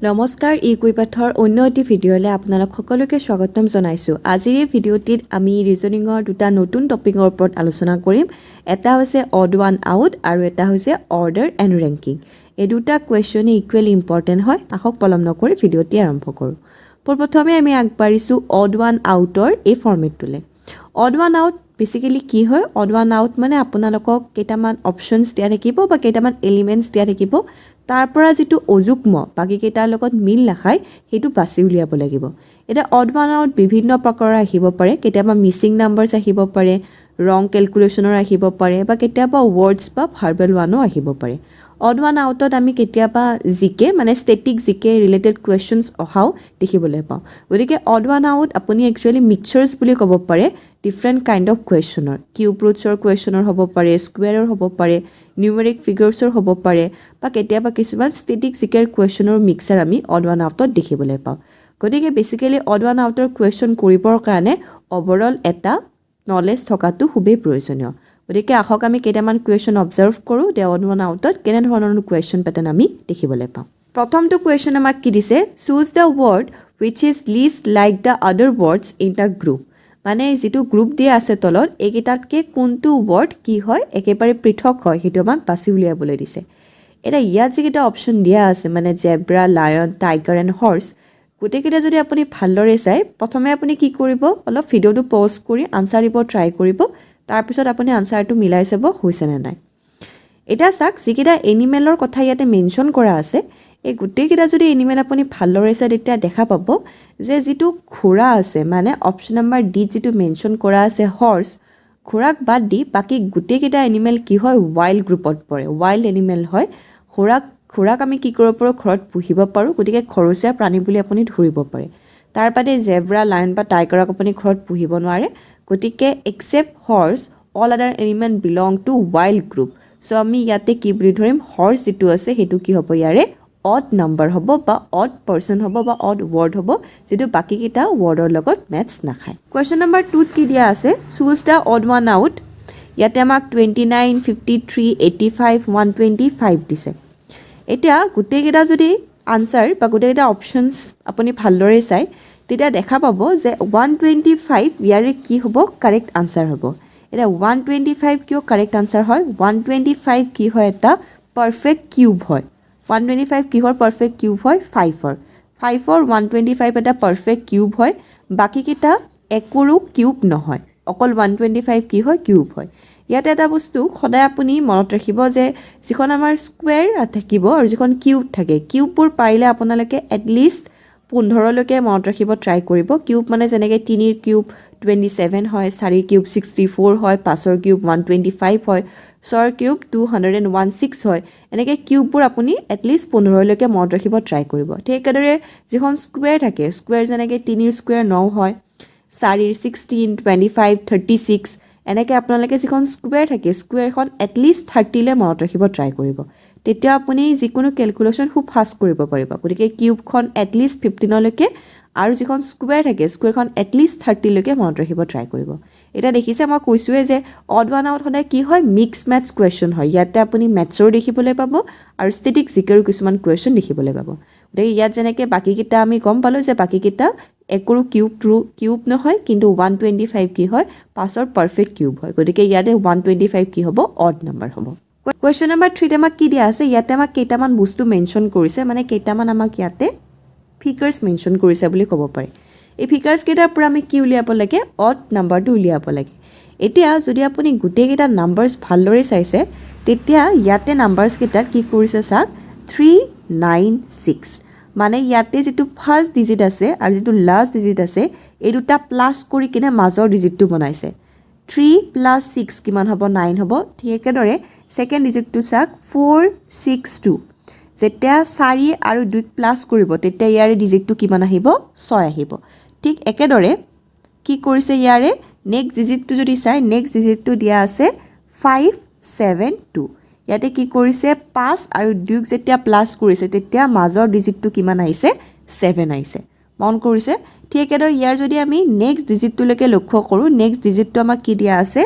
নমস্কাৰ ইকুইপাথৰ অন্য এটি ভিডিঅ'লৈ আপোনালোক সকলোকে স্বাগতম জনাইছোঁ। আজিৰ এই ভিডিঅ'টিত আমি ৰিজনিঙৰ দুটা নতুন টপিকৰ ওপৰত আলোচনা কৰিম। এটা হৈছে অড ওৱান আউট আৰু এটা হৈছে অৰ্ডাৰ এণ্ড ৰেংকিং। এই দুটা কুৱেশ্যনেই ইকুৱেলি ইম্পৰ্টেণ্ট হয়। আহক পলম নকৰি ভিডিঅ'টি আৰম্ভ কৰোঁ। পোনপ্ৰথমে আমি আগবাঢ়িছোঁ অড ওৱান আউটৰ এই ফৰ্মেটটোলৈ। অড ওৱান আউট বেচিকেলি কি হয়? অড ওৱান আউট মানে আপোনালোকক কেইটামান অপশ্যনছ দিয়া থাকিব বা কেইটামান এলিমেণ্টছ দিয়া থাকিব। তাৰ পৰা যিটো অযুগ্ম বাকীকেইটাৰ লগত মিল নাখায় সেইটো বাছি উলিয়াব লাগিব। এতিয়া অড ওৱান আউট বিভিন্ন প্ৰকাৰৰ আহিব পাৰে। কেতিয়াবা মিছিং নাম্বাৰছ আহিব পাৰে, ৰং কেলকুলেশ্যনৰ আহিব পাৰে বা কেতিয়াবা ৱৰ্ডছ বা ভাৰ্বেল ওৱানো আহিব পাৰে। অড ওৱান আউটত আমি কেতিয়াবা জিকে মানে ষ্টেটিক জিকে ৰিলেটেড কুৱেশ্যনছ অহাও দেখিবলৈ পাওঁ। গতিকে অড ওৱান আউট আপুনি একচুৱেলি মিক্সাৰ্ছ বুলি ক'ব পাৰে ডিফাৰেণ্ট কাইণ্ড অফ কুৱেশ্যনৰ। কিউব ৰুটছৰ কুৱেশ্যনৰ হ'ব পাৰে, স্কুৱেৰৰ হ'ব পাৰে, নিউমেৰিক ফিগাৰ্ছৰ হ'ব পাৰে বা কেতিয়াবা কিছুমান ষ্টেটিক জিকেৰ কুৱেশ্যনৰ মিক্সাৰ আমি অড ওৱান আউটত দেখিবলৈ পাওঁ। গতিকে বেচিকেলি অড ওৱান আউটৰ কুৱেশ্যন কৰিবৰ কাৰণে অভাৰঅল এটা নলেজ থকাটো খুবেই প্ৰয়োজনীয়। গতিকে আহক আমি কেইটামান কুৱেশ্যন অবজাৰ্ভ কৰোঁ যে অড ওৱান আউটত কেনেধৰণৰ কুৱেশ্যন পেটাৰ্ণ আমি দেখিবলৈ পাওঁ। প্ৰথমটো কুৱেশ্যন আমাক কি দিছে? Choose the word wish is list like the আদাৰ ৱৰ্ডছ ইন দ্য গ্ৰুপ। মানে যিটো গ্ৰুপ দিয়া আছে তলত এইকেইটাতকৈ কোনটো ৱৰ্ড কি হয় একেবাৰে পৃথক হয় সেইটো আমাক বাছি উলিয়াবলৈ দিছে। এতিয়া ইয়াত যিকেইটা অপশ্যন দিয়া আছে মানে zebra, lion, tiger and horse, গোটেইকেইটা যদি আপুনি ভালদৰে চাই প্ৰথমে আপুনি কি কৰিব? অলপ ভিডিঅ'টো পজ কৰি আনচাৰ দিব ট্ৰাই কৰিব। তাৰপিছত আপুনি আনচাৰটো মিলাই চাব হৈছেনে নাই। এতিয়া চাওক যিকেইটা এনিমেলৰ কথা ইয়াতে মেনশ্যন কৰা আছে এই গোটেইকেইটা যদি এনিমেল আপুনি ভালদৰে চাই তেতিয়া দেখা পাব যে যিটো ঘোঁৰা আছে মানে অপশ্যন নম্বৰ ডি যিটো মেনশ্যন কৰা আছে হৰ্চ, ঘোঁৰাক বাদ দি বাকী গোটেইকেইটা এনিমেল কি হয়? ৱাইল্ড গ্ৰুপত পৰে, ৱাইল্ড এনিমেল হয়। ঘোঁৰাক আমি কি কৰিব পাৰোঁ? ঘৰত পুহিব পাৰোঁ। গতিকে ঘৰচীয়া প্ৰাণী বুলি আপুনি ধৰিব পাৰে। তাৰ বাদে জেব্ৰা, লায়ন বা টাইগাৰক আপুনি ঘৰত পুহিব নোৱাৰে। গতিকে except horse all other animal belong to wild group. So' আমি ইয়াতে কি বুলি ধৰিম? হৰ্চ যিটো আছে সেইটো কি হ'ব? ইয়াৰে অড নাম্বাৰ হ'ব বা অড পাৰ্চন হ'ব বা অড ৱৰ্ড হ'ব যিটো বাকীকেইটা ৱৰ্ডৰ লগত মেটচ নাখায়। কুৱেশ্যন নম্বৰ 2ত কি দিয়া আছে? Choose the odd one out. ইয়াতে আমাক 29, 53, 85, 125 দিছে। এতিয়া গোটেইকেইটা যদি আনচাৰ বা গোটেইকেইটা অপশ্যনছ আপুনি ভালদৰে চাই তেতিয়া দেখা পাব যে 125 ইয়াৰে কি হ'ব? কাৰেক্ট আনচাৰ হ'ব। এতিয়া 125 কিয় কাৰেক্ট আনচাৰ হয়? 125 কি হয়? এটা পাৰফেক্ট কিউব হয়। 125 কিহৰ পাৰফেক্ট কিউব হয়? 5ৰ 125 এটা পাৰফেক্ট কিউব হয়। বাকীকেইটা একোৰো কিউব নহয়, অকল 125 কি হয়? কিউব হয়। ইয়াতে এটা বস্তু সদায় আপুনি মনত ৰাখিব যে যিখন আমাৰ স্কুৱেৰ থাকিব আৰু যিখন কিউব থাকে, কিউববোৰ পাৰিলে আপোনালোকে এটলিষ্ট 15লৈকে মনত ৰাখিব ট্ৰাই কৰিব। কিউব মানে যেনেকৈ 3ৰ কিউব 27 হয়, 4ৰ কিউব 64 হয়, 5ৰ কিউব 125 হয়, 6ৰ কিউব 216 হয়। এনেকৈ কিউববোৰ আপুনি এটলিষ্ট 15লৈকে মনত ৰাখিব ট্ৰাই কৰিব। ঠিক একেদৰে যিখন স্কুৱেৰ থাকে, স্কুৱেৰ যেনেকৈ 3ৰ স্কুৱেৰ 9 হয়, 4ৰ 16, 25, 36 এনেকৈ আপোনালোকে যিখন স্কুৱেৰ থাকে স্কুৱেৰখন এটলিষ্ট 30লৈ মনত ৰাখিব ট্ৰাই কৰিব। তেতিয়া আপুনি যিকোনো কেলকুলেশ্যন খুব ফাষ্ট কৰিব পাৰিব। গতিকে কিউবখন এটলিষ্ট 15লৈকে আৰু যিখন স্কুৱেৰ থাকে স্কুৱেৰখন এটলিষ্ট 30লৈকে মনত ৰাখিব ট্ৰাই কৰিব। এতিয়া দেখিছে মই কৈছোঁৱে যে অড ওৱান আউট সদায় কি হয়? মিক্স মেথছ কুৱেশ্যন হয়। ইয়াতে আপুনি মেথছৰো দেখিবলৈ পাব আৰু ষ্টেটিক জিকেৰো কিছুমান কুৱেশ্যন দেখিবলৈ পাব। গতিকে ইয়াত যেনেকৈ বাকীকেইটা আমি গম পালোঁ যে বাকীকেইটা একোৰো কিউব নহয়, কিন্তু 125 কি হয়? 5ৰ পাৰফেক্ট কিউব হয়। গতিকে ইয়াতে 125 কি হ'ব? অড নাম্বাৰ হ'ব। কুৱেশ্যন নম্বৰ 3ত আমাক কি দিয়া আছে? ইয়াতে আমাক কেইটামান বস্তু মেনশ্যন কৰিছে, মানে কেইটামান আমাক ইয়াতে ফিগাৰ্ছ মেনশ্যন কৰিছে বুলি ক'ব পাৰি। এই ফিগাৰ্ছকেইটাৰ পৰা আমি কি উলিয়াব লাগে? অড নাম্বাৰটো উলিয়াব লাগে। এতিয়া যদি আপুনি গোটেইকেইটা নাম্বাৰছ ভালদৰে চাইছে তেতিয়া ইয়াতে নাম্বাৰছকেইটাত কি কৰিছে চাওক 396। মানে ইয়াতে যিটো ফাৰ্ষ্ট ডিজিট আছে আৰু যিটো লাষ্ট ডিজিট আছে এই দুটা প্লাছ কৰি কিনে মাজৰ ডিজিটটো বনাইছে। 3 + 6 কিমান হ'ব? 9 হ'ব। ঠিক একেদৰে ছেকেণ্ড ডিজিটটো চাওক 462। যেতিয়া 4 আৰু 2 প্লাছ কৰিব তেতিয়া ইয়াৰে ডিজিটটো কিমান আহিব? 6 আহিব। ঠিক একেদৰে কি কৰিছে ইয়াৰে নেক্সট ডিজিটটো যদি চাই নেক্সট ডিজিটটো দিয়া আছে 572। ইয়াতে কি কৰিছে? 5 আৰু 2 যেতিয়া প্লাছ কৰিছে তেতিয়া মাজৰ ডিজিটটো কিমান আহিছে? 7 আহিছে। মন কৰিছে? ঠিক একেদৰে ইয়াৰ যদি আমি নেক্সট ডিজিটটোলৈকে লক্ষ্য কৰোঁ, নেক্সট ডিজিটটো আমাক কি দিয়া আছে?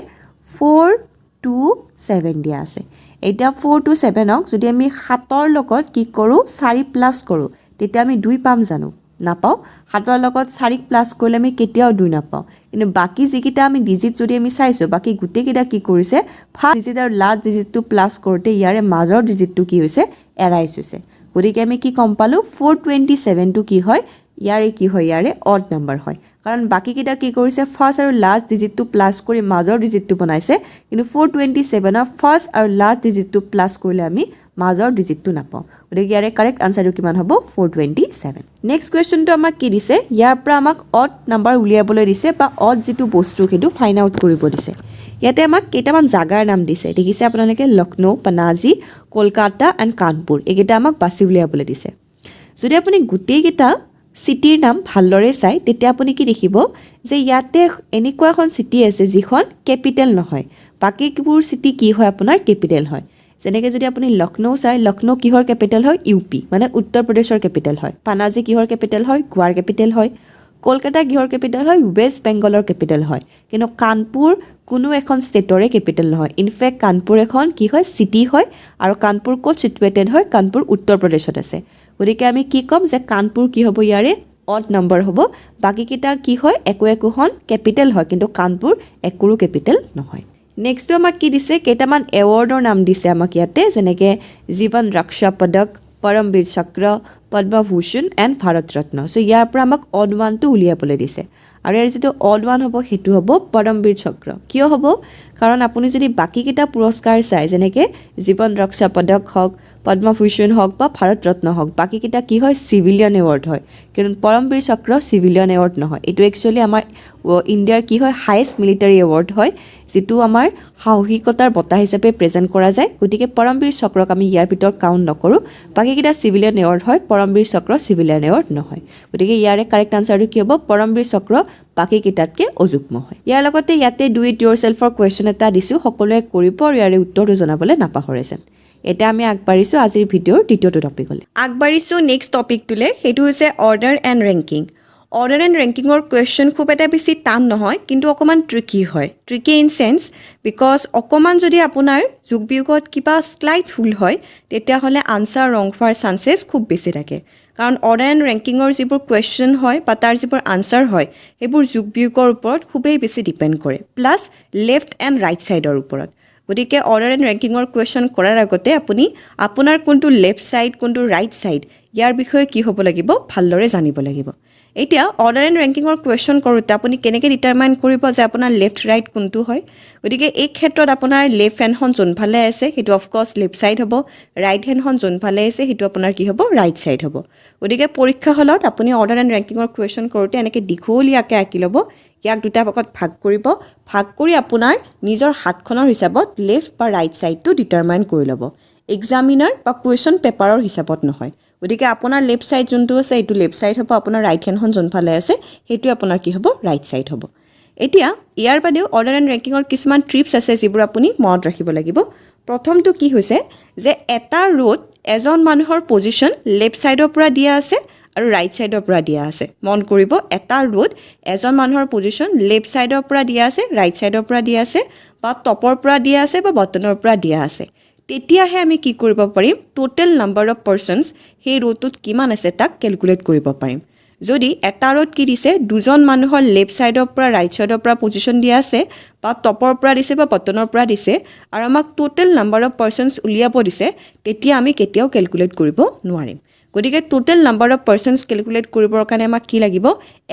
427 দিয়া আছে। এতিয়া 427ক যদি আমি 7ৰ লগত কি কৰোঁ? 4 প্লাছ কৰোঁ তেতিয়া আমি 2 পাম জানো নাপাওঁ 7ৰ লগত 4ক প্লাস কৰিলে আমি কেতিয়াও 2 নাপাওঁ কিন্তু বাকি যিকিটা আমি ডিজিট যদি আমি চাইছো বাকি গুটেকিটা কি কৰিছে ফাৰ্স্ট ডিজিট আৰু লাষ্ট ডিজিটটো প্লাস কৰোতে ইয়াৰে মাজৰ ডিজিটটো কি হৈছে এৰাইজ হৈছে গতিকে আমি কি কম পালো 427 টো কি হয় ইয়াৰে কি হয় ইয়াৰে অড নাম্বাৰ হয় কাৰণ বাকি কিটা কি কৰিছে ফাৰ্স্ট আৰু লাষ্ট ডিজিটটো প্লাস কৰি মাজৰ ডিজিটটো বনাইছে কিন্তু 427 ৰ ফাৰ্স্ট আৰু লাষ্ট ডিজিটটো প্লাস কৰিলে আমি মাজৰ ডিজিটটো নাপাওঁ গতিকে ইয়াৰে কাৰেক্ট আনসাৰটো কিমান হ'ব 427 নেক্সট কোৱেশ্চনটো আমাক কি দিছে ইয়াৰ পৰা আমাক অড নাম্বাৰ উলিয়াবলৈ দিছে বা অড যেটো বস্তু হেতু ফাইন্ড আউট কৰিব দিছে ইয়াতে আমাক কেইটামান জাগাৰ নাম দিছে দেখিছে আপোনালোকে লক্ষ্ণৌ পানাজি কলকাতা এণ্ড কানপুৰ একেটা আমাক বাছি উলিয়াবলৈ দিছে যদি আপুনি গুটেই কেইটা সিটিৰ নাম ভালদৰে চাই তেতিয়া আপুনি কি দেখিব যে ইয়াতে এনেকুৱা এখন সিটি আছে যিখন ক্যাপিটেল নহয় বাকিবোৰ সিটি কি হয় আপোনাৰ ক্যাপিটেল হয় যেনেকৈ যদি আপুনি লক্ষ্ণৌ চাই লক্ষ্ণৌ কিহৰ ক্যাপিটেল হয় ইউপি মানে উত্তৰ প্ৰদেশৰ ক্যাপিটেল হয় পানাজি কিহৰ ক্যাপিটেল হয় গোৱাৰ ক্যাপিটেল হয় কলকাতা কিহৰ ক্যাপিটেল হয় ওয়েস্ট বেংগলৰ ক্যাপিটেল হয় কিন্তু কানপুৰ কোনো এখন ষ্টেটৰে ক্যাপিটেল নহয় ইনফেক্ট কানপুৰ এখন কি হয় সিটি হয় আৰু কানপুৰ ক'ত সিটুৱেটেড হয় কানপুৰ উত্তৰ প্ৰদেশত আছে গতিকে আমি কি কম যে কানপুৰ কি হ'ব ইয়াৰে অড নাম্বাৰ হ'ব বাকি কিটা কি হয় একোখন ক্যাপিটেল হয় কিন্তু কানপুৰ একোৰো ক্যাপিটেল নহয় নেক্সট আমাক কি দিছে কেইটামান এৱাৰ্ডৰ নাম দিছে আমাক ইয়াতে যেনেকৈ জীৱন ৰক্ষা পদক পৰমবীৰ চক্ৰ পদ্মভূষণ এণ্ড ভাৰত ৰত্ন সো ইয়াৰ পৰা আমাক অড ওৱানটো উলিয়াবলৈ দিছে আৰু ইয়াৰ যেটো অড ওৱান হ'ব হেতু হ'ব পৰমবীৰ চক্ৰ কিয় হ'ব কাৰণ আপুনি যদি বাকি কিটা পুৰস্কাৰ চাই যেনেকৈ জীৱন ৰক্ষা পদক হওক পদ্মভূষণ হওক বা ভাৰত ৰত্ন হওক বাকি কিটা কি হয় সিভিলিয়ান এৱাৰ্ড হয় কিন্তু পৰমবীৰ চক্ৰ সিভিলিয়ান এৱাৰ্ড নহয় এটো একচুয়ালি আমাৰ ইণ্ডিয়াৰ কি হয় হাইয়েষ্ট মিলিটাৰী এৱাৰ্ড হয় যেটো আমাৰ সাহসিকতাৰ বঁটা হিচাপে প্ৰেজেন্ট কৰা যায় গতিকে পৰমবীৰ চক্ৰক আমি ইয়াৰ ভিতৰত কাউন্ট নকৰো বাকি কিটা সিভিলিয়ান এৱাৰ্ড হয় পৰমবীৰ চক্ৰ সিভিলিয়ান এৱাৰ্ড নহয় গতিকে ইয়াৰে কাৰেক্ট আনসাৰটো কি হ'ব পৰমবীৰ চক্ৰ বাকি কিটাতকে অযুগ্ম হয় ইয়াৰ লগতে ইয়াতে ডু ইট ইয়োৰসেল্ফৰ কোৱেশ্চন এটা দিছো সকলোৱে কৰিব আৰু ইয়াৰে উত্তৰটো জনাবলৈ নাপাহৰিছেন এটা আমি আগবাঢ়িছো আজিৰ ভিডিঅ'ৰ দ্বিতীয়টো টপিকলৈ আগবাঢ়িছো নেক্সট টপিকটোলে হেতু হৈছে order and ranking order and ৰেংকিঙৰ কুৱেশ্চন খুব এটা বেছি টান নহয় কিন্তু অকমান ট্ৰিকি হয় ট্ৰিকি ইন সেন্স বিকজ অকমান যদি আপোনাৰ যোগ বিয়োগত কিবা স্লাইট ভুল হয় তেতিয়াহ'লে আনসাৰ ৰং হোৱাৰ চান্সেছ খুব বেছি থাকে কাৰণ অৰ্ডাৰ এণ্ড ৰেংকিঙৰ যিবোৰ কুৱেশ্চন হয় বা তাৰ যিবোৰ আনসাৰ হয় সেইবোৰ যোগ বিয়োগৰ ওপৰত খুবেই বেছি ডিপেণ্ড কৰে প্লাছ লেফ্ট এণ্ড ৰাইট সাইডৰ ওপৰত গতিকে অৰ্ডাৰ এণ্ড ৰেংকিঙৰ কুৱেশ্চন কৰাৰ আগতে আপুনি আপোনাৰ কোনটো লেফ্ট সাইড কোনটো ৰাইট সাইড ইয়াৰ বিষয়ে কি হ'ব লাগিব ভালদৰে জানিব লাগিব এতিয়া অৰ্ডাৰ এণ্ড ৰেংকিঙৰ কুৱেশ্চন কৰোঁতে আপুনি কেনেকৈ ডিটাৰমাইন কৰিব যে আপোনাৰ লেফ্ট ৰাইট কোনটো হয় গতিকে এই ক্ষেত্ৰত আপোনাৰ লেফ্ট হেণ্ডখন যোনফালে আছে সেইটো অফক'ৰ্ছ লেফ্ট সাইড হ'ব ৰাইট হেণ্ডখন যোনফালে আছে সেইটো আপোনাৰ কি হ'ব ৰাইট সাইড হ'ব গতিকে পৰীক্ষা হলত আপুনি অৰ্ডাৰ এণ্ড ৰেংকিঙৰ কুৱেশ্চন কৰোঁতে এনেকৈ দীঘলীয়াকৈ আঁকি ল'ব ইয়াক দুটা ভাগত ভাগ কৰিব ভাগ কৰি আপোনাৰ নিজৰ হাতখনৰ হিচাপত লেফ্ট বা ৰাইট সাইডটো ডিটাৰমাইন কৰি ল'ব এক্সামিনাৰ বা কুৱেশ্চন পেপাৰৰ হিচাপত নহয় গতিকে আপোনাৰ লেফ্ট সাইড যোনটো আছে এইটো লেফ্ট সাইড হ'ব আপোনাৰ ৰাইট হেণ্ডখন যোনফালে আছে সেইটো আপোনাৰ কি হ'ব ৰাইট সাইড হ'ব এতিয়া ইয়াৰ বাদেও অৰ্ডাৰ এণ্ড ৰেংকিঙৰ কিছুমান ট্ৰিপছ আছে যিবোৰ আপুনি মনত ৰাখিব লাগিব প্ৰথমটো কি হৈছে যে এটা ৰোত এজন মানুহৰ পজিশ্যন লেফ্ট সাইডৰ পৰা দিয়া আছে আৰু ৰাইট সাইডৰ পৰা দিয়া আছে মন কৰিব এটা ৰোত এজন মানুহৰ পজিশ্যন লেফ্ট সাইডৰ পৰা দিয়া আছে ৰাইট সাইডৰ পৰা দিয়া আছে বা টপৰ পৰা দিয়া আছে বা বটনৰ পৰা দিয়া আছে তেতিয়াহে আমি কি কৰিব পাৰিম টোটেল নাম্বাৰ অফ পাৰ্সনছ সেই ৰোটোত কিমান আছে তাক ক্যালকুলেট কৰিব পাৰিম যদি এটা ৰোত কি দিছে দুজন মানুহৰ লেফ্ট সাইডৰ পৰা ৰাইট সাইডৰ পৰা পজিশ্যন দিয়া আছে বা টপৰ পৰা দিছে বা বটনৰ পৰা দিছে আৰু আমাক টোটেল নাম্বাৰ অফ পাৰ্সনছ উলিয়াব দিছে তেতিয়া আমি কেতিয়াও ক্যালকুলেট কৰিব নোৱাৰিম গতিকে টোটেল নাম্বাৰ অফ পাৰ্সনছ ক্যালকুলেট কৰিবৰ কাৰণে আমাক কি লাগিব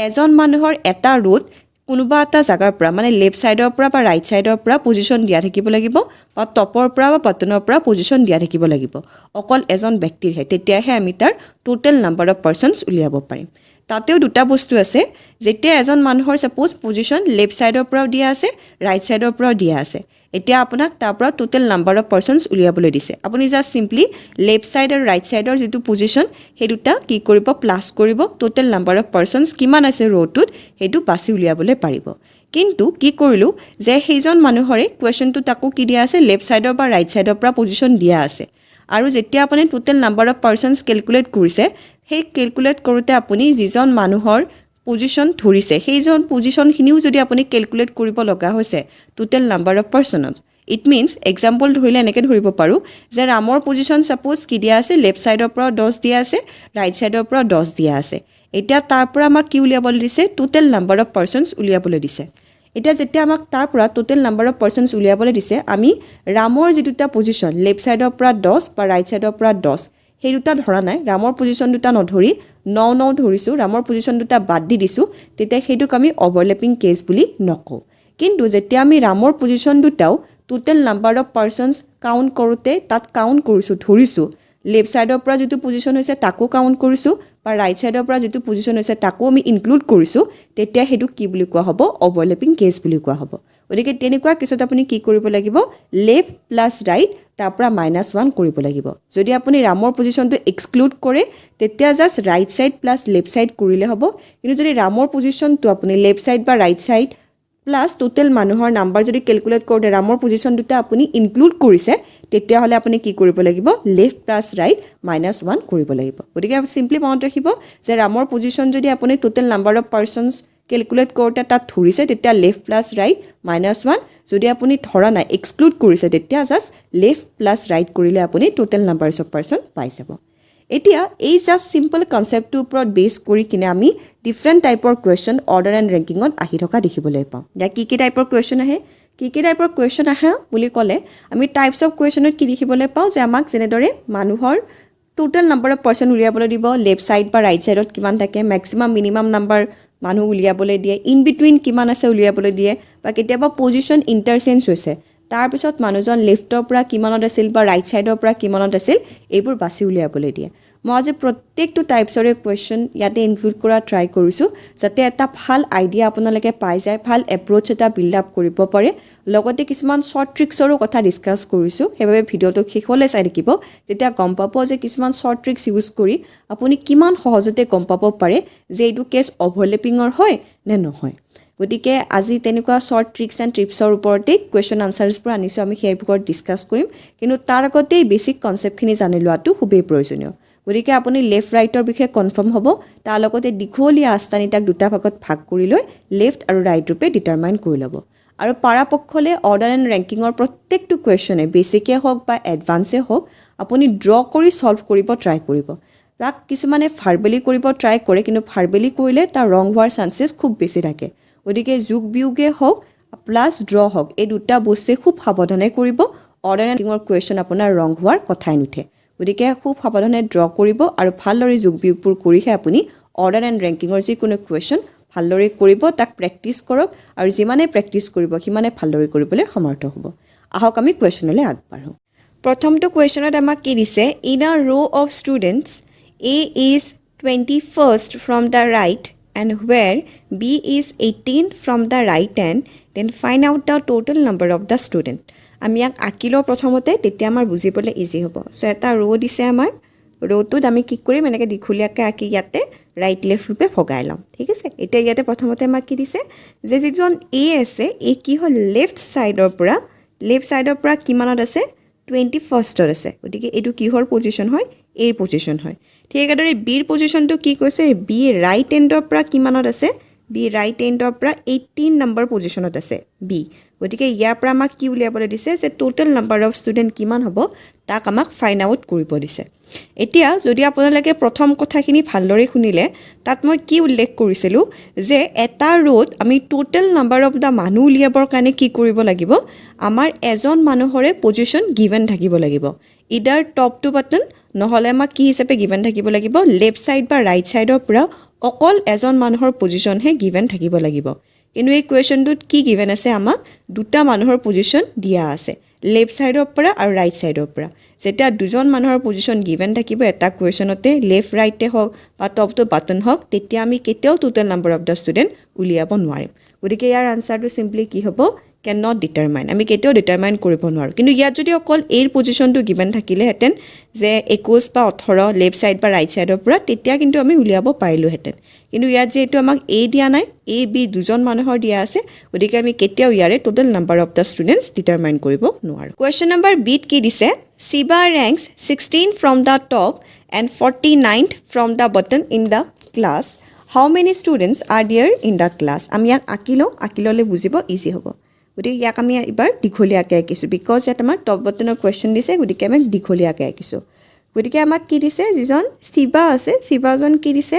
এজন মানুহৰ এটা ৰোত কোনোবা এটা জাগাৰ পৰা মানে লেফ্ট সাইডৰ পৰা বা ৰাইট সাইডৰ পৰা পজিশ্যন দিয়া থাকিব লাগিব বা টপৰ পৰা বা বটনৰ পৰা পজিশ্যন দিয়া থাকিব লাগিব অকল এজন ব্যক্তিৰহে তেতিয়াহে আমি তাৰ টোটেল নাম্বাৰ অফ পাৰ্সনছ উলিয়াব পাৰিম তাতেও দুটা বস্তু আছে যেতিয়া এজন মানুহৰ সাপোজ পজিশ্যন লেফ্ট সাইডৰ পৰাও দিয়া আছে ৰাইট সাইডৰ পৰাও দিয়া আছে এতিয়া আপোনাক তাৰ পৰা টোটেল নাম্বাৰ অফ পাৰ্সনছ উলিয়াবলৈ দিছে আপুনি জাস্ট সিম্পলি লেফ্ট সাইড আৰু ৰাইট সাইডৰ যেটো পজিশ্যন সেই দুটা কি কৰিব প্লাস কৰিব টোটেল নাম্বাৰ অফ পাৰ্সনছ কিমান আছে ৰোটোত হেতু বাছি উলিয়াবলৈ পাৰিব কিন্তু কি কৰিলো যে সেইজন মানুহৰে কুৱেশ্চনটো তাকো কি দিয়া আছে লেফ্ট সাইডৰ বা ৰাইট সাইডৰ পৰা পজিশ্যন দিয়া আছে আৰু যেতিয়া আপুনি টোটেল নাম্বাৰ অফ পাৰ্সনছ ক্যালকুলেট কৰিছে সেই ক্যালকুলেট কৰোতে আপুনি যিজন মানুহৰ পজিশ্যন ধৰিছে সেইজন পজিশ্যনখিনিও যদি আপুনি ক্যালকুলেট কৰিব লগা হৈছে total number of persons it means example ধৰিলে এনেকৈ ধৰিব পাৰোঁ যে ৰামৰ পজিশ্যন ছাপ'জ কি দিয়া আছে লেফ্ট ছাইডৰ পৰা 10 দিয়া আছে ৰাইট ছাইডৰ পৰা 10 দিয়া আছে এতিয়া তাৰ পৰা আমাক কি উলিয়াবলৈ দিছে টোটেল নাম্বাৰ অফ পাৰ্চনছ উলিয়াবলৈ দিছে এতিয়া যেতিয়া আমাক তাৰ পৰা টোটেল নাম্বাৰ অফ পাৰ্চনছ উলিয়াবলৈ দিছে আমি ৰামৰ যি দুটা পজিশ্যন লেফ্ট ছাইডৰ পৰা 10 বা ৰাইট ছাইডৰ পৰা 10 সেই দুটা ধৰা নাই ৰামৰ পজিশ্যন দুটা নধৰি 9 ধৰিছোঁ ৰামৰ পজিশ্যন দুটা বাদ দি দিছোঁ তেতিয়া সেইটোক আমি অভাৰলেপিং কেছ বুলি নকওঁ কিন্তু যেতিয়া আমি ৰামৰ পজিশ্যন দুটাও total number of persons count কৰোঁতে তাত কাউণ্ট কৰিছোঁ ধৰিছোঁ লেফ্ট ছাইডৰ পৰা যিটো পজিশ্যন হৈছে তাকো কাউণ্ট কৰিছোঁ বা ৰাইট ছাইডৰ পৰা যিটো পজিশ্যন হৈছে তাকো আমি ইনক্লুড কৰিছোঁ তেতিয়া সেইটো কি বুলি কোৱা হ'ব অভাৰলেপিং কেছ বুলি কোৱা হ'ব গতিকে তেনেকুৱা কেছত আপুনি কি কৰিব লাগিব লেফ্ট প্লাছ ৰাইট তাৰ পৰা -1 কৰিব লাগিব যদি আপুনি ৰামৰ পজিশ্যনটো এক্সক্লুড কৰে তেতিয়া just right side plus left side কৰিলে হ'ব কিন্তু যদি ৰামৰ পজিশ্যনটো আপুনি লেফ্ট ছাইড বা ৰাইট ছাইড প্লাছ টোটেল মানুহৰ নাম্বাৰ যদি কেলকুলেট কৰোঁতে ৰামৰ পজিশ্যন দুটা আপুনি ইনক্লুড কৰিছে তেতিয়াহ'লে আপুনি কি কৰিব লাগিব লেফ্ট প্লাছ ৰাইট -1 কৰিব লাগিব গতিকে চিম্পলি মনত ৰাখিব যে ৰামৰ পজিশ্যন যদি আপুনি total number of persons calculate কৰোঁতে তাত ধৰিছে তেতিয়া লেফ্ট প্লাছ ৰাইট -1 যদি আপুনি ধৰা নাই এক্সক্লুড কৰিছে তেতিয়া জাষ্ট লেফ্ট প্লাছ ৰাইট কৰিলে আপুনি টোটেল নাম্বাৰছ অফ পাৰ্চন পাই যাব এতিয়া এই জাষ্ট চিম্পল কনচেপ্টটোৰ ওপৰত বেছ কৰি কিনে আমি ডিফাৰেণ্ট টাইপৰ কুৱেশ্যন অৰ্ডাৰ এণ্ড ৰেংকিঙত আহি থকা দেখিবলৈ পাওঁ এতিয়া কি টাইপৰ কুৱেশ্যন আহে কি টাইপৰ কুৱেশ্যন আহে বুলি ক'লে আমি টাইপছ অফ কুৱেশ্যনত কি দেখিবলৈ পাওঁ যে আমাক যেনেদৰে মানুহৰ টোটেল নাম্বাৰ অফ পাৰ্চন উলিয়াবলৈ দিব লেফ্ট ছাইড বা ৰাইট ছাইডত কিমান থাকে মেক্সিমাম মিনিমাম নাম্বাৰ মানুহ উলিয়াবলৈ দিয়ে ইন বিটুইন কিমান আছে উলিয়াবলৈ দিয়ে বা কেতিয়াবা পজিশ্যন ইণ্টাৰচেঞ্জ হৈছে তাৰপিছত মানুহজন লেফ্টৰ পৰা কিমানত আছিল বা ৰাইট ছাইডৰ পৰা কিমানত আছিল এইবোৰ বাছি উলিয়াবলৈ দিয়ে মই আজি প্ৰত্যেকটো টাইপছৰে কুৱেশ্যন ইয়াতে ইনক্লুড কৰা ট্ৰাই কৰিছোঁ যাতে এটা ভাল আইডিয়া আপোনালোকে পাই যায় ভাল এপ্ৰ'চ এটা বিল্ড আপ কৰিব পাৰে লগতে কিছুমান শ্বৰ্ট ট্ৰিক্সৰো কথা ডিছকাছ কৰিছোঁ সেইবাবে ভিডিঅ'টো শেষলৈ চাই থাকিব তেতিয়া গম পাব যে কিছুমান শ্বৰ্ট ট্ৰিক্স ইউজ কৰি আপুনি কিমান সহজতে গম পাব পাৰে যে এইটো কেছ অভাৰলেপিঙৰ হয় নে নহয় গতিকে আজি তেনেকুৱা শ্বৰ্ট ট্ৰিক্স এণ্ড টিপছৰ ওপৰতে কুৱেশ্যন আনচাৰ্ছবোৰ আনিছোঁ আমি সেই ওপৰত ডিছকাছ কৰিম কিন্তু তাৰ আগতেই বেছিক কনচেপ্টখিনি জানি লোৱাটো খুবেই প্ৰয়োজনীয় গতিকে আপুনি লেফ্ট ৰাইটৰ বিষয়ে কনফাৰ্ম হ'ব তাৰ লগতে দীঘলীয়া আস্থানিতাক দুটা ভাগত ভাগ কৰি লৈ লেফ্ট আৰু ৰাইট ৰূপে ডিটাৰমাইন কৰি ল'ব আৰু পৰাপক্ষলৈ অৰ্ডাৰ এণ্ড ৰেংকিঙৰ প্ৰত্যেকটো কুৱেশ্যনে বেছিকে হওক বা এডভান্সে হওক আপুনি ড্ৰ কৰি ছল্ভ কৰিব ট্ৰাই কৰিব তাক কিছুমানে ভাৰ্বেলি কৰিব ট্ৰাই কৰে কিন্তু ভাৰ্বেলি কৰিলে তাৰ ৰং হোৱাৰ চান্সেছ খুব বেছি থাকে গতিকে যোগ বিয়োগে হওক প্লাছ ড্ৰ হওক এই দুটা বস্তুৱে খুব সাৱধানে কৰিব অৰ্ডাৰ এণ্ড ৰেংকিঙৰ কুৱেশ্যন আপোনাৰ ৰং হোৱাৰ কথাই নুঠে গতিকে খুব সাৱধানে ড্ৰ কৰিব আৰু ভালদৰে যোগ বিয়োগবোৰ কৰিহে আপুনি অৰ্ডাৰ এণ্ড ৰেংকিঙৰ যিকোনো কুৱেশ্যন ভালদৰে কৰিব তাক প্ৰেক্টিছ কৰক আৰু যিমানে প্ৰেক্টিছ কৰিব সিমানে ভালদৰে কৰিবলৈ সমৰ্থ হ'ব আহক আমি কুৱেশ্যনলৈ আগবাঢ়োঁ প্ৰথমটো কুৱেশ্যনত আমাক কি দিছে ইন আ ৰ' of students A is 21st from the right and where B is 18 from the right hand, then find out the total number of the student. আমি ইয়াক আঁকিলো প্ৰথমতে তেতিয়া আমাৰ বুজিবলৈ ইজি হ'ব সো এটা ৰ' দিছে আমাৰ ৰ'টোত আমি কি কৰিম এনেকৈ দীঘলীয়াকৈ আঁকি ইয়াতে ৰাইট লেফ্ট ৰূপে ভগাই ল'ম ঠিক আছে এতিয়া ইয়াতে প্ৰথমতে আমাক কি দিছে যে যিজন এ আছে এই কি হ'ল লেফ্ট ছাইডৰ পৰা কিমানত আছে 21st আছে গতিকে এইটো কিহৰ পজিশ্যন হয় এৰ পজিশ্যন হয় ঠিক একেদৰে বিৰ পজিশ্যনটো কি কৈছে বি ৰাইট এণ্ডৰ পৰা কিমানত আছে বি ৰাইট এণ্ডৰ পৰা 18 নম্বৰ পজিশ্যনত আছে বি গতিকে ইয়াৰ পৰা আমাক কি উলিয়াবলৈ দিছে যে টোটেল নাম্বাৰ অফ ষ্টুডেণ্ট কিমান হ'ব তাক আমাক ফাইণ্ড আউট কৰিব দিছে এতিয়া যদি আপোনালোকে প্ৰথম কথাখিনি ভালদৰে শুনিলে তাত মই কি উল্লেখ কৰিছিলোঁ যে এটা ৰ'ত আমি টোটেল নাম্বাৰ অফ দ্য মানুহ উলিয়াবৰ কাৰণে কি কৰিব লাগিব আমাৰ এজন মানুহৰে পজিশ্যন গিভেন থাকিব লাগিব ইডাৰ টপ টু বাটন নহ'লে আমাক কি হিচাপে গিভেন থাকিব লাগিব লেফ্ট ছাইড বা ৰাইট ছাইডৰ পৰা অকল এজন মানুহৰ পজিশ্যনহে গিভেন থাকিব লাগিব কিন্তু এই কুৱেশ্যনটোত কি গিভেন আছে আমাক দুটা মানুহৰ পজিশ্যন দিয়া আছে লেফ্ট ছাইডৰ পৰা আৰু ৰাইট ছাইডৰ পৰা যেতিয়া দুজন মানুহৰ পজিশ্যন গিভেন থাকিব এটা কুৱেশ্যনতে লেফ্ট ৰাইটে হওক বা টপ টু বাটন হওক তেতিয়া আমি কেতিয়াও total number of the student উলিয়াব নোৱাৰিম গতিকে ইয়াৰ আনচাৰটো চিম্পলি কি হ'ব কেন নট ডিটাৰমাইন আমি কেতিয়াও ডিটাৰমাইন কৰিব নোৱাৰোঁ কিন্তু ইয়াত যদি অকল এৰ পজিশ্যনটো গিভেন থাকিলেহেঁতেন যে 21 বা 18 লেফ্ট ছাইড বা ৰাইট ছাইডৰ পৰা তেতিয়া কিন্তু আমি উলিয়াব পাৰিলোহেঁতেন কিন্তু ইয়াত যিহেতু আমাক এ দিয়া নাই এ বি দুজন মানুহৰ দিয়া আছে গতিকে আমি কেতিয়াও ইয়াৰে total number of the students determine কৰিব নোৱাৰোঁ কুৱেশ্যন নম্বৰ বিত কি দিছে Shiva ranks 16 from the top and 49th from the bottom in the class how many students are there in the class আমি ইয়াক আঁকি ল'লে বুজিব ইজি হ'ব গতিকে ইয়াক আমি এবাৰ দীঘলীয়াকৈ আঁকিছোঁ বিকজ ইয়াত আমাক টপ বটনৰ কুৱেশ্যন দিছে গতিকে আমি দীঘলীয়াকৈ আঁকিছোঁ গতিকে আমাক কি দিছে যিজন শিৱা আছে শিৱাজন কি দিছে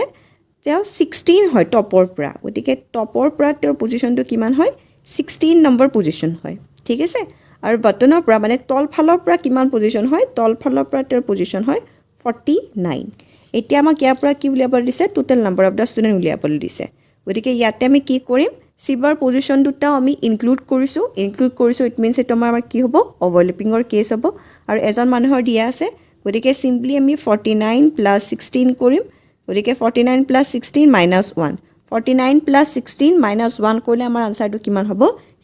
তেওঁ 16 হয় টপৰ পৰা গতিকে টপৰ পৰা তেওঁৰ পজিশ্যনটো কিমান হয় 16 নম্বৰ পজিশ্যন হয় ঠিক আছে আৰু বটনৰ পৰা মানে তলফালৰ পৰা কিমান পজিশ্যন হয় তলফালৰ পৰা তেওঁৰ পজিশ্যন হয় 49 এতিয়া আমাক ইয়াৰ পৰা কি উলিয়াবলৈ দিছে total number of the student উলিয়াবলৈ দিছে গতিকে ইয়াতে আমি কি কৰিম শিৱাৰ পজিশ্যন দুটাও আমি ইনক্লুড কৰিছোঁ ইট মিনছ এইটো আমাৰ কি হ'ব অভাৰলেপিঙৰ কেছ হ'ব আৰু এজন মানুহৰ দিয়া আছে গতিকে চিম্পলি আমি 49 প্লাছ 16 কৰিম গতিকে 49 প্লাছ 16 মাইনাছ 1 49 প্লাছ 16 মাইনাছ 1 কৰিলে আমাৰ আনচাৰটো কিমান হ'ব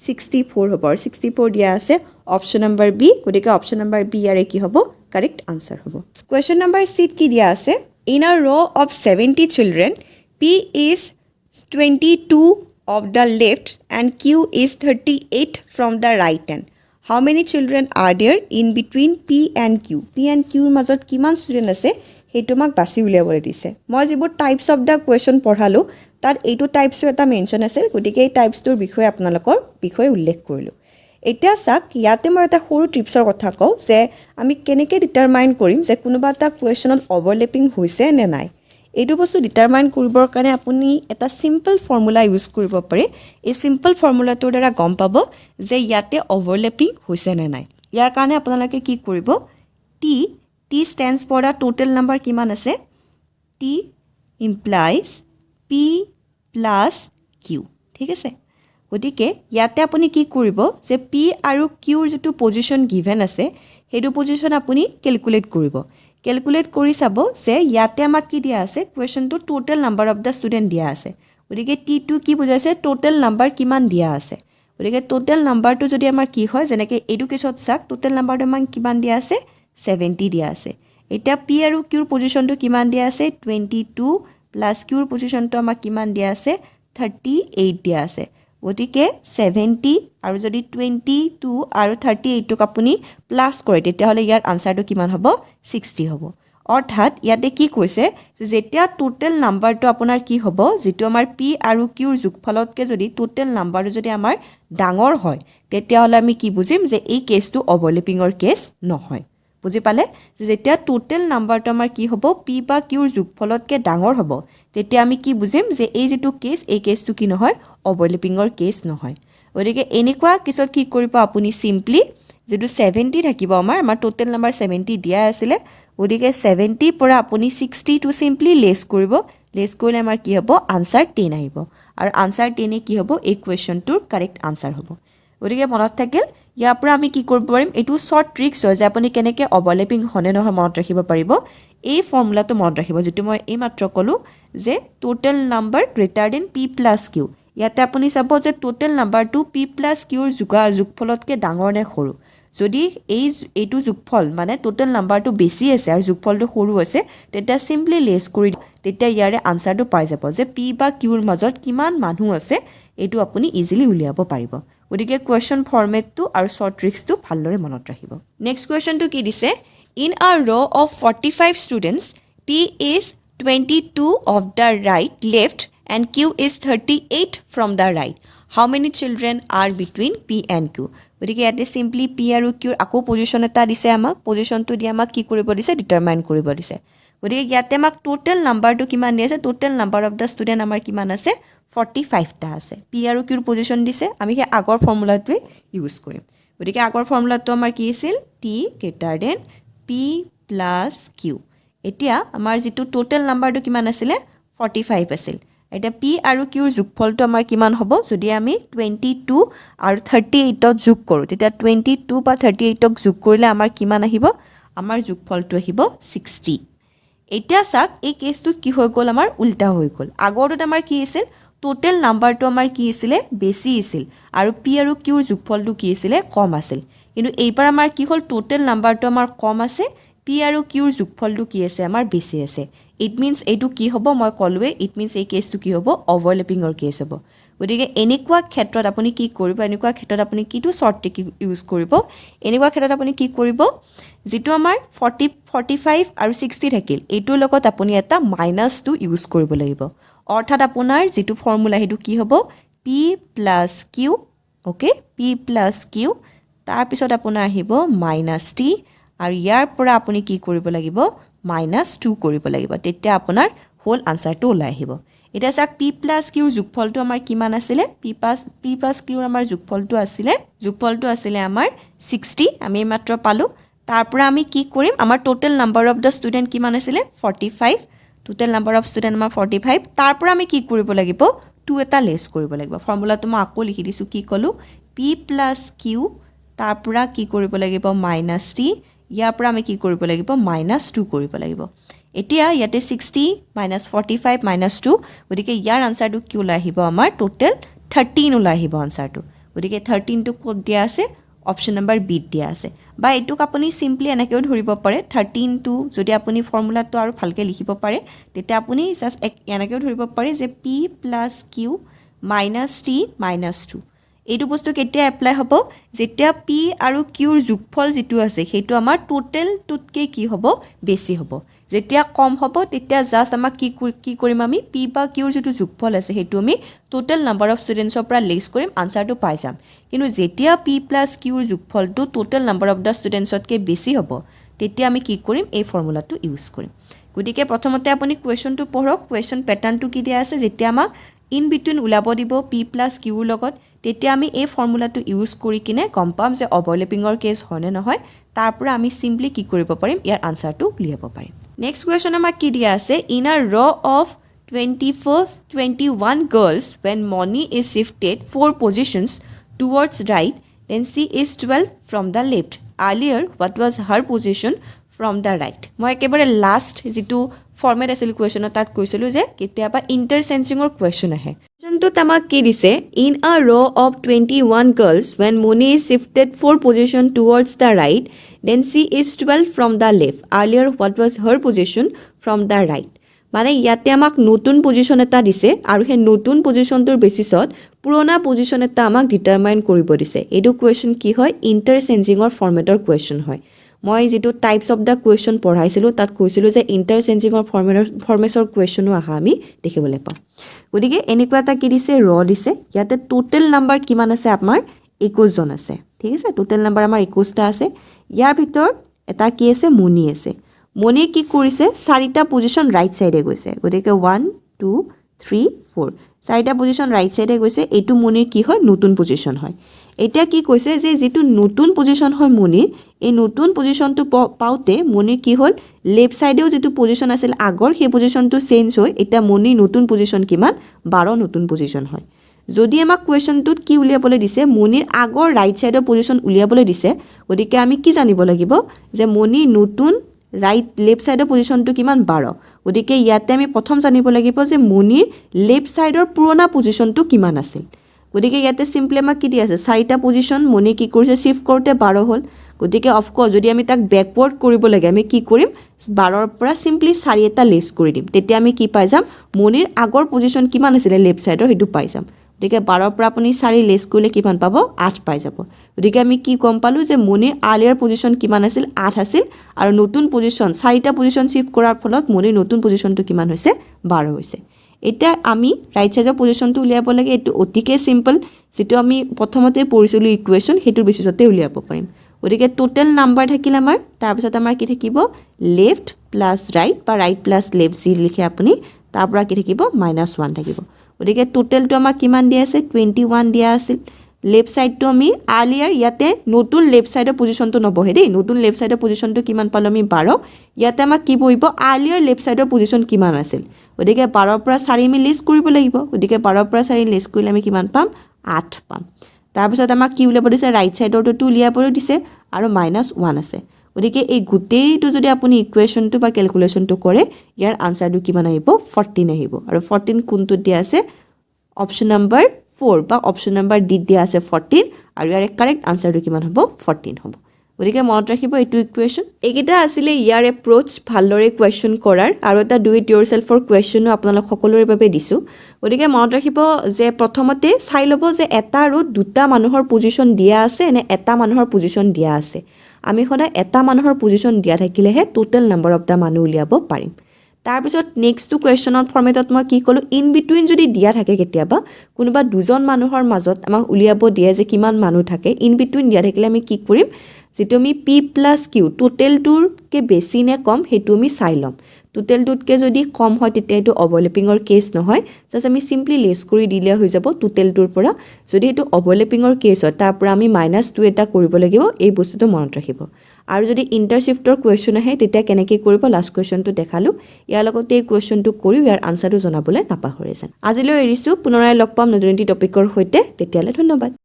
64 হ'ব আৰু 64 দিয়া আছে অপশ্যন নম্বৰ বি গতিকে অপশ্যন নম্বৰ বি ইয়াৰে কি হ'ব কাৰেক্ট আনচাৰ হ'ব কুৱেশ্যন নম্বৰ চিত কি দিয়া আছে ইন আ ৰ of 70 children P is 22 of the left and Q is 38 from the right hand. How many children are there in between P and Q? P and Q মাজত কিমান student আছে সেইটো আমাক বাছি উলিয়াবলৈ দিছে মই যিবোৰ টাইপছ অফ দ্য কুৱেশ্যন পঢ়ালোঁ তাত এইটো টাইপছো এটা মেনশ্যন আছিল গতিকে এই টাইপছটোৰ বিষয়ে আপোনালোকৰ বিষয়ে উল্লেখ কৰিলোঁ এতিয়া চাওক ইয়াতে মই এটা সৰু ট্ৰিপছৰ কথা কওঁ যে আমি কেনেকৈ ডিটাৰমাইন কৰিম যে কোনোবা এটা কুৱেশ্যনত অভাৰলেপিং হৈছে নে নাই এইটো বস্তু ডিটাৰমাইন কৰিবৰ কাৰণে আপুনি এটা চিম্পল ফৰ্মুলা ইউজ কৰিব পাৰে এই চিম্পল ফৰ্মুলাটোৰ দ্বাৰা গম পাব যে ইয়াতে অভাৰলেপিং হৈছে নে নাই ইয়াৰ কাৰণে আপোনালোকে কি কৰিব T stands for the total number কিমান আছে T implies P plus Q ঠিক আছে গতিকে ইয়াতে আপুনি কি কৰিব যে পি আৰু কিউৰ যিটো পজিশ্যন গিভেন আছে সেইটো পজিশ্যন আপুনি কেলকুলেট কৰিব কেলকুলেট কৰি চাব যে ইয়াতে আমাক কি দিয়া আছে কুৱেশ্যনটো total number of the student দিয়া আছে গতিকে টিটো কি বুজাইছে টোটেল নাম্বাৰ কিমান দিয়া আছে গতিকে টোটেল নাম্বাৰটো যদি আমাৰ কি হয় যেনেকৈ এইটো কেছত চাওক টোটেল নাম্বাৰটো আমাক কিমান দিয়া আছে 70 দিয়া আছে এতিয়া পি আৰু কিউৰ পজিশ্যনটো কিমান দিয়া আছে 22 প্লাছ কিউৰ পজিশ্যনটো আমাক কিমান দিয়া আছে 38 দিয়া আছে গতিকে 70 আৰু যদি 22 আৰু 38ক আপুনি প্লাছ কৰে তেতিয়াহ'লে ইয়াৰ আনচাৰটো কিমান হ'ব 60 হ'ব অৰ্থাৎ ইয়াতে কি কৈছে যে যেতিয়া টোটেল নাম্বাৰটো আপোনাৰ কি হ'ব যিটো আমাৰ পি আৰু কিউৰ যোগফলতকৈ যদি টোটেল নাম্বাৰটো যদি আমাৰ ডাঙৰ হয় তেতিয়াহ'লে আমি কি বুজিম যে এই কেছটো অভাৰলেপিঙৰ কেছ নহয় বুজি পালে যেতিয়া টোটেল নাম্বাৰটো আমাৰ কি হ'ব পি বা কিউৰ যোগফলতকৈ ডাঙৰ হ'ব তেতিয়া আমি কি বুজিম যে এই যিটো কেছ এই কেছটো কি নহয় অভাৰলেপিঙৰ কেছ নহয় গতিকে এনেকুৱা কেছত কি কৰিব আপুনি চিম্পলি যেটো 70 থাকিব আমাৰ টোটেল নাম্বাৰ 70 দিয়া আছিলে গতিকে 70 পৰা আপুনি 60 টু সিম্পলি লেছ কৰিব লেছ কৰিলে আমাৰ কি হ'ব আনসাৰ 10 আহিব আৰু আনসাৰ 10 কি হ'ব এই কোৱেশ্চনটোৰ কাৰেক্ট আনসাৰ হ'ব গতিকে মনত থাকিল ইয়াৰ পৰা আমি কি কৰিব পাৰিম এটো শৰ্ট ট্ৰিক্স হয় যে আপুনি কেনেকৈ অভাৰলেপিং হনে নহয় মনত ৰাখিব পাৰিব এই ফৰ্মুলাটো মনত ৰাখিব যেটো মই এই মাত্ৰ কলো যে total number greater than P plus Q ইয়াতে আপুনি চাব যে টোটেল নাম্বাৰটো পি প্লাছ কিউৰ যোগফলতকৈ ডাঙৰ নে সৰু যদি এইটো যোগফল মানে টোটেল নাম্বাৰটো বেছি আছে আৰু যোগফলটো সৰু আছে তেতিয়া সিম্পলি লেছ কৰি তেতিয়া ইয়াৰে আনসাৰটো পাই যাব যে পি বা কিউৰ মাজত কিমান মানুহ আছে এইটো আপুনি ইজিলি উলিয়াব পাৰিব গতিকে কুৱেশ্চন ফৰ্মেটটো আৰু শৰ্ট ট্ৰিক্সটো ভালদৰে মনত ৰাখিব নেক্সট কুৱেশ্চনটো কি দিছে ইন আ ৰ of 45 students P is 22 of the right left and Q is 38 from the right. How many children are between P and Q? গতিকে ইয়াতে simply P আৰু Q আকৌ পজিশ্যন এটা দিছে আমাক পজিশ্যনটো দি আমাক কি কৰিব দিছে ডিটাৰমাইন কৰিব দিছে গতিকে ইয়াতে আমাক টোটেল নাম্বাৰটো কিমান দি আছে total number of the student আমাৰ কিমান আছে 45 টা আছে P আৰু Q ৰ পজিশ্যন দিছে আমি সেই আগৰ ফৰ্মুলাটোৱে ইউজ কৰিম গতিকে আগৰ ফৰ্মুলাটো আমাৰ কি আছিল T greater than P plus Q এতিয়া আমাৰ যিটো টোটেল নাম্বাৰটো কিমান আছিলে 45 আছিল এটা P আৰু Q ৰ যোগফলটো আমাৰ কিমান হ'ব যদি আমি 22 আৰু 38ত যোগ কৰো তেতিয়া 22 বা 38ক যোগ কৰিলে আমাৰ কিমান আহিব আমাৰ যোগফলটো আহিব 60 এতিয়া চাক এই কেছটো কি হৈ গ'ল আমাৰ উল্টা হৈ গ'ল আগৰটোত আমাৰ কি আছিল টোটেল নাম্বাৰটো আমাৰ কি আছিল বেছি আছিল আৰু P আৰু Q ৰ যোগফলটো কি আছিল কম আছিল কিন্তু এইবাৰ আমাৰ কি হ'ল টোটেল নাম্বাৰটো আমাৰ কম আছে P আৰু Q ৰ যোগফলটো কি আছে আমাৰ বেছি আছে ইট মিন্স এইটো কি হ'ব মই কলৱে ইট মিন্স এই কেছটো কি হ'ব অভাৰলেপিঙৰ কেছ হ'ব গতিকে এনেকুৱা ক্ষেত্ৰত আপুনি কি কৰিব এনেকুৱা ক্ষেত্ৰত আপুনি কিটো শৰ্ট ট্ৰিক ইউজ কৰিব এনেকুৱা ক্ষেত্ৰত আপুনি কি কৰিব যেটো আমাৰ 45 আৰু 60 থাকিল এইটোৰ লগত আপুনি এটা -2 ইউজ কৰিব লাগিব অৰ্থাৎ আপোনাৰ যেটো ফৰ্মুলা হেতু কি হ'ব P plus Q okay P plus Q তাৰপিছত আপোনাৰ আহিব মাইনাছ টি আৰু ইয়াৰ পৰা আপুনি কি কৰিব লাগিব মাইনাছ 2 কৰিব লাগিব তেতিয়া আপোনাৰ হোল আনসাৰটো ওলাই আহিব এটা চাক পি প্লাছ কিউৰ যোগফলটো আমাৰ কিমান আছিলে পি প্লাছ কিউৰ আমাৰ যোগফলটো আছিলে আমাৰ 60 আমি মাত্ৰ পালো তাৰ পৰা আমি কি কৰিম আমাৰ total number of the student কিমান আছিলে 45 টোটাল নাম্বাৰ অফ ষ্টুডেন্ট আমাৰ 45 তাৰ পৰা আমি কি কৰিব লাগিব 2 এটা লেছ কৰিব লাগিব ফৰ্মুলাটো মই আকৌ লিখি দিছো কি কলো পি প্লাছ কিউ তাৰ পৰা কি কৰিব লাগিব মাইনাছ টি ইয়াৰ পৰা আমি কি কৰিব লাগিব মাইনাছ 2 কৰিব লাগিব এতিয়া ইয়াতে 60 মাইনাছ 45 মাইনাছ 2 গতিকে ইয়াৰ আনসাৰটো কি ওলাই আহিব আমাৰ টোটাল 13 ওলাই আহিব আনসাৰটো গতিকে 13 টো কোড দিয়া আছে অপচন নম্বৰ বি দিয়া আছে বা এটুক আপুনি সিম্পলি এনেকেও ধৰিব পাৰে 13 টো যদি আপুনি ফৰ্মুলাটো আৰু ভালকে লিখিব পাৰে তেতিয়া আপুনি জাস্ট এনেকেও ধৰিব পাৰে যে p + q - t - 2 এইটো বস্তু কেতিয়া এপ্লাই হ'ব যেতিয়া p আৰু q ৰ যোগফল যেটো আছে সেইটো আমাৰ টোটাল টুটকে কি হ'ব বেছি হ'ব যেতিয়া কম হ'ব তেতিয়া জাস্ট আমাক কি কৰিম আমি p বা q ৰ যেটো যোগফল আছে সেইটো আমি টোটাল নাম্বাৰ অফ ষ্টুডেন্টছৰ পৰা লেছ কৰিম আনসাৰটো পাই যাম কিন্তু যেতিয়া p + q ৰ যোগফলটো টোটাল নাম্বাৰ অফ দা ষ্টুডেন্টছতকে বেছি হ'ব তেতিয়া আমি কি কৰিম এই ফৰ্মুলাটো ইউজ কৰিম গতিকে প্ৰথমতে আপুনি কোৱেশ্চনটো পঢ়ক কোৱেশ্চন প্যাটাৰ্নটো কি দিয়া আছে যেতিয়া আমাক ইন বিটুইন উলাব দিব p + q ৰ লগত তেতিয়া আমি এই ফৰ্মুলাটো ইউজ কৰি কিনে গম পাম যে ওভাৰলেপিংৰ কেছ হয়নে নহয় তাৰ পৰা আমি সিম্পলি কি কৰিব পাৰিম ইয়াৰ আনসাৰটো উলিয়াব পাৰিম নেক্সট কোৱেশ্চন আমাক কি দিয়া আছে ইন আ ৰ of 21 girls when Moni is shifted 4 positions towards right then she is 12 from the left earlier what was her position from the right মই একেবাৰে লাষ্ট যেটো ফৰ্মেট আছিল কোৱেশ্চনৰ তাত কৈছিলো যে কেতিয়াবা ইন্টাৰচেঞ্জিংৰ কোৱেশ্চন আহে কোৱেশ্চনটো আমাক কি দিছে ইন আ ৰ of 21 girls when Moni is shifted 4 position towards the right then she is 12 from the left earlier what was her position from the right মানে ইয়াতে আমাক নতুন পজিশন এটা দিছে আৰু হে নতুন পজিশনটোৰ বেসিছত পুৰণা পজিশন এটা আমাক ডিটাৰমাইন কৰিব দিছে এটো কোৱেশ্চন কি হয় ইন্টাৰচেঞ্জিংৰ ফৰ্মেটৰ কোৱেশ্চন হয় মই যেটো টাইপস অফ দা কোৱেশ্চন পঢ়াইছিলো তাত কৈছিলো যে ইন্টাৰচেঞ্জিংৰ ফৰ্মেটৰ কোৱেশ্চনো আহা আমি দেখিবলৈ পাম গতিকে এনেকুৱা এটা কি দিছে ৰ দিছে ইয়াতে টোটাল নাম্বাৰ কিমান আছে আপোনাৰ 21 জন আছে ঠিক আছে টোটাল নাম্বাৰ আমাৰ 21 টা আছে ইয়াৰ ভিতৰত এটা কি আছে মনি আছে মনি কি কৰিছে চাৰিটা পজিশন ৰাইট সাইডে গৈছে গতিকে 1 2 3 4 চাৰিটা পজিশন ৰাইট সাইডে গৈছে এটো মনিৰ কি হয় নতুন পজিশন হয় এটা কি কৈছে যে যেটো নতুন পজিশন হয় মনিৰ এই নতুন পজিশনটো পাউতে মনিৰ কি হল লেফট সাইডেও যেটো পজিশন আছিল আগৰ সেই পজিশনটো চেঞ্জ হৈ এটা মনিৰ নতুন পজিশন কিমান 12 নতুন পজিশন হয় যদি আমাক কোৱেশ্চনটোত কি উলিয়াবলৈ দিছে মনিৰ আগৰ ৰাইট সাইডৰ পজিশন উলিয়াবলৈ দিছে গতিকে আমি কি জানিব লাগিব যে মনি নতুন রাইট লেফট সাইডৰ পজিশনটো কিমান 12 গতিকে ইয়াতে আমি প্ৰথম জানিব লাগিব যে মনিৰ লেফট সাইডৰ পুৰণা পজিশনটো কিমান আছিল গতিকে ইয়াতে সিম্পলি আমাক কি দি আছে চাৰিটা পজিশন মনি কি কৰিছে শিফট কৰতে 12 হল গতিকে অফ কোৰ্স যদি আমি তাক ব্যাকওয়াৰ্ড কৰিব লাগে আমি কি কৰিম 12 ৰ পৰা সিম্পলি 4 এটা লেছ কৰি দিম তেতিয়া আমি কি পাই যাম মনিৰ আগৰ পজিশন কিমান আছিল লেফট সাইডৰ হেতু পাই যাম গতিকে 12 ৰ পৰা আপুনি 4 লেছ কৰিলে কিমান পাব 8 পাই যাব গতিকে আমি কি গম পালো যে মনিৰ আলিয়াৰ পজিশন কিমান আছিল 8 আছিল আৰু নতুন পজিশন 4টা পজিশন শিফট কৰাৰ ফলত মনিৰ নতুন পজিশনটো কিমান হৈছে 12 হৈছে এটা আমি ৰাইট সাইডৰ পজিশনটো উলিয়াব লাগে এটো অতিকে সিম্পল যেটো আমি প্ৰথমতে পঢ়িছিলো ইকুৱেচন হেতুৰ বেসিসতে উলিয়াব পাৰিম গতিকে টোটাল নাম্বাৰ থাকিল আমাৰ তাৰ পিছত আমাৰ কি থাকিব লেফট প্লাস ৰাইট বা ৰাইট প্লাস লেফট যি লিখে আপুনি তাৰ পৰা কি থাকিব -1 থাকিব গতিকে টোটালটো আমাক কিমান দিয়া আছে 21 দিয়া আছিল লেফট সাইডটো আমি আলিয়াৰ ইয়াতে নতুন লেফট সাইডৰ পজিশনটো নবহে দেই নতুন লেফট সাইডৰ পজিশনটো কিমান পালো আমি 12 ইয়াতে আমাক কি বহিব আলিয়াৰ লেফট সাইডৰ পজিশন কিমান আছিল গতিকে 12 ৰ পৰা 4 আমি লেছ কৰিব লাগিব গতিকে 12 ৰ পৰা 4 লেছ কৰিলে আমি কিমান পাম 8 পাম তাৰ পিছত আমাক কি উলিয়াব দিছে ৰাইট সাইডৰটো উলিয়াবলৈ দিছে আৰু -1 আছে গতিকে এই গুটেইটো যদি আপুনি ইকুৱেচনটো বা ক্যালকুলেশনটো কৰে ইয়াৰ আনসাৰটো কিমান আহিব 14 আহিব আৰু 14 কোনটো দিয়া আছে অপচন নম্বৰ 4 বা অপচন নম্বৰ ডি দিয়া আছে 14 আৰু ইয়াৰ কাৰেক্ট আনসাৰটো কিমান হ'ব 14 হ'ব গতিকে মনত ৰাখিব এইটো ইকুৱেচন এইকেইটা আছিল ইয়াৰ এপ্ৰোচ ভালদৰে কোৱেশ্চন কৰাৰ আৰু এটা ডু ইট ইয়োৰসেল্ফৰ কোৱেশ্চনো আপোনালোক সকলোৰে বাবে দিছো গতিকে মনত ৰাখিব যে প্ৰথমতে চাই লব যে এটা আৰু দুটা মানুহৰ পজিশন দিয়া আছে নে এটা মানুহৰ পজিশন দিয়া আছে আমি সদায় এটা মানুহৰ পজিশন দিয়া থাকিলেহে টোটাল নাম্বাৰ অফ দা মানুহ উলিয়াব পাৰিম তাৰপিছত নেক্সটটো কুৱেশ্যনৰ ফৰ্মেটত মই কি ক'লোঁ ইন বিটুইন যদি দিয়া থাকে কেতিয়াবা কোনোবা দুজন মানুহৰ মাজত আমাক উলিয়াব দিয়ে যে কিমান মানুহ থাকে ইন বিটুইন দিয়া থাকিলে আমি কি কৰিম যিটো আমি পি প্লাছ কিউ টোটেলটোৰকে বেছি নে কম সেইটো আমি চাই ল'ম টোটেলটোতকৈ যদি কম হয় তেতিয়া এইটো অভাৰলেপিঙৰ কেছ নহয় জাষ্ট আমি চিম্পলি লেছ কৰি দিলে হৈ যাব টোটেলটোৰ পৰা যদি এইটো অভাৰলেপিঙৰ কেছ হয় তাৰ পৰা আমি -2 এটা কৰিব লাগিব এই বস্তুটো মনত ৰাখিব আৰু যদি ইণ্টাৰচিফ্টৰ কুৱেশ্যন আহে তেতিয়া কেনেকৈ কৰিব লাষ্ট কুৱেশ্যনটো দেখালোঁ ইয়াৰ লগতে এই কুৱেশ্যনটো কৰি ইয়াৰ আনচাৰটো জনাবলৈ নাপাহৰিছে আজিলৈ এৰিছোঁ পুনৰাই লগ পাম নতুন এটি টপিকৰ সৈতে তেতিয়ালৈ ধন্যবাদ